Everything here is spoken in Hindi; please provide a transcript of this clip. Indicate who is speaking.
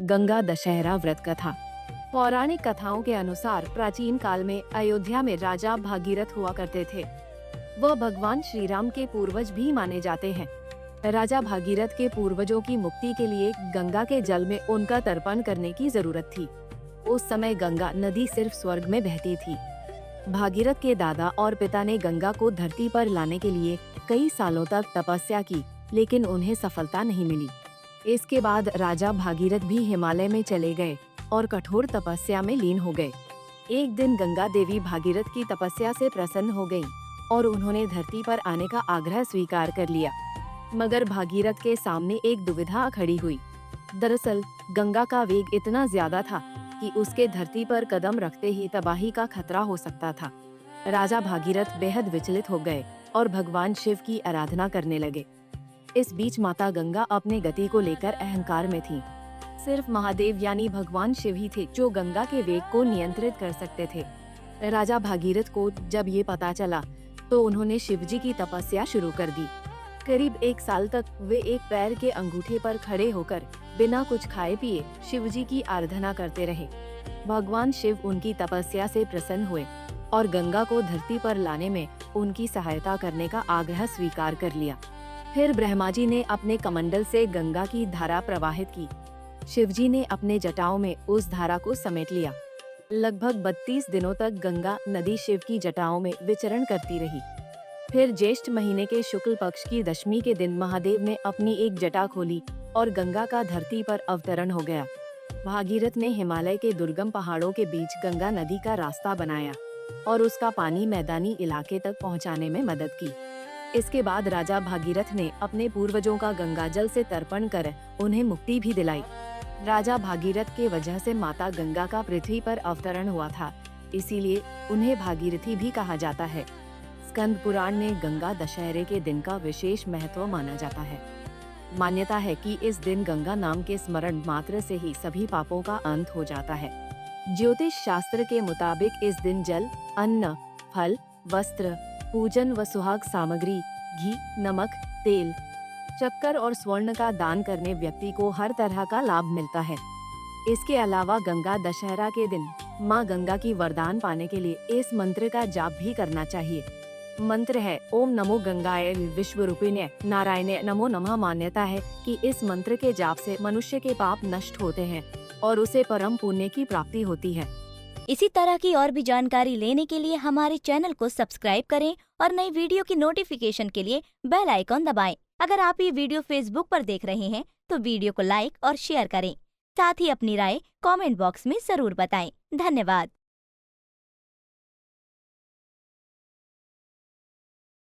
Speaker 1: गंगा दशहरा व्रत कथा। पौराणिक कथाओं के अनुसार प्राचीन काल में अयोध्या में राजा भागीरथ हुआ करते थे। वह भगवान श्री राम के पूर्वज भी माने जाते हैं। राजा भागीरथ के पूर्वजों की मुक्ति के लिए गंगा के जल में उनका तर्पण करने की जरूरत थी। उस समय गंगा नदी सिर्फ स्वर्ग में बहती थी। भागीरथ के दादा और पिता ने गंगा को धरती पर लाने के लिए कई सालों तक तपस्या की, लेकिन उन्हें सफलता नहीं मिली। इसके बाद राजा भागीरथ भी हिमालय में चले गए और कठोर तपस्या में लीन हो गए। एक दिन गंगा देवी भागीरथ की तपस्या से प्रसन्न हो गयीं और उन्होंने धरती पर आने का आग्रह स्वीकार कर लिया। मगर भागीरथ के सामने एक दुविधा खड़ी हुई। दरअसल गंगा का वेग इतना ज्यादा था कि उसके धरती पर कदम रखते ही तबाही का खतरा हो सकता था। राजा भागीरथ बेहद विचलित हो गए और भगवान शिव की आराधना करने लगे। इस बीच माता गंगा अपने गति को लेकर अहंकार में थीं। सिर्फ महादेव यानी भगवान शिव ही थे जो गंगा के वेग को नियंत्रित कर सकते थे। राजा भागीरथ को जब ये पता चला तो उन्होंने शिवजी की तपस्या शुरू कर दी। करीब 1 साल तक वे एक पैर के अंगूठे पर खड़े होकर बिना कुछ खाए पिए शिवजी की आराधना करते रहे। भगवान शिव उनकी तपस्या से प्रसन्न हुए और गंगा को धरती पर लाने में उनकी सहायता करने का आग्रह स्वीकार कर लिया। फिर ब्रह्मा जी ने अपने कमंडल से गंगा की धारा प्रवाहित की। शिवजी ने अपने जटाओं में उस धारा को समेट लिया। लगभग 32 दिनों तक गंगा नदी शिव की जटाओं में विचरण करती रही। फिर ज्येष्ठ महीने के शुक्ल पक्ष की दशमी के दिन महादेव ने अपनी एक जटा खोली और गंगा का धरती पर अवतरण हो गया। भागीरथ ने हिमालय के दुर्गम पहाड़ों के बीच गंगा नदी का रास्ता बनाया और उसका पानी मैदानी इलाके तक पहुंचाने में मदद की। इसके बाद राजा भागीरथ ने अपने पूर्वजों का गंगा जल से तर्पण कर उन्हें मुक्ति भी दिलाई। राजा भागीरथ के वजह से माता गंगा का पृथ्वी पर अवतरण हुआ था, इसीलिए उन्हें भागीरथी भी कहा जाता है। स्कंद पुराण में गंगा दशहरे के दिन का विशेष महत्व माना जाता है। मान्यता है कि इस दिन गंगा नाम के स्मरण मात्र से ही सभी पापों का अंत हो जाता है। ज्योतिष शास्त्र के मुताबिक इस दिन जल, अन्न, फल, वस्त्र, पूजन व सुहाग सामग्री, घी, नमक, तेल, शक्कर और स्वर्ण का दान करने व्यक्ति को हर तरह का लाभ मिलता है। इसके अलावा गंगा दशहरा के दिन माँ गंगा की वरदान पाने के लिए इस मंत्र का जाप भी करना चाहिए। मंत्र है ओम नमो गंगाए विश्वरूपिणे नारायणे नमो नमः। मान्यता है कि इस मंत्र के जाप से मनुष्य के पाप नष्ट होते हैं और उसे परम पुण्य की प्राप्ति होती है।
Speaker 2: इसी तरह की और भी जानकारी लेने के लिए हमारे चैनल को सब्सक्राइब करें और नई वीडियो की नोटिफिकेशन के लिए बेल आइकॉन दबाएं। अगर आप ये वीडियो फेसबुक पर देख रहे हैं तो वीडियो को लाइक और शेयर करें। साथ ही अपनी राय कमेंट बॉक्स में जरूर बताएं। धन्यवाद।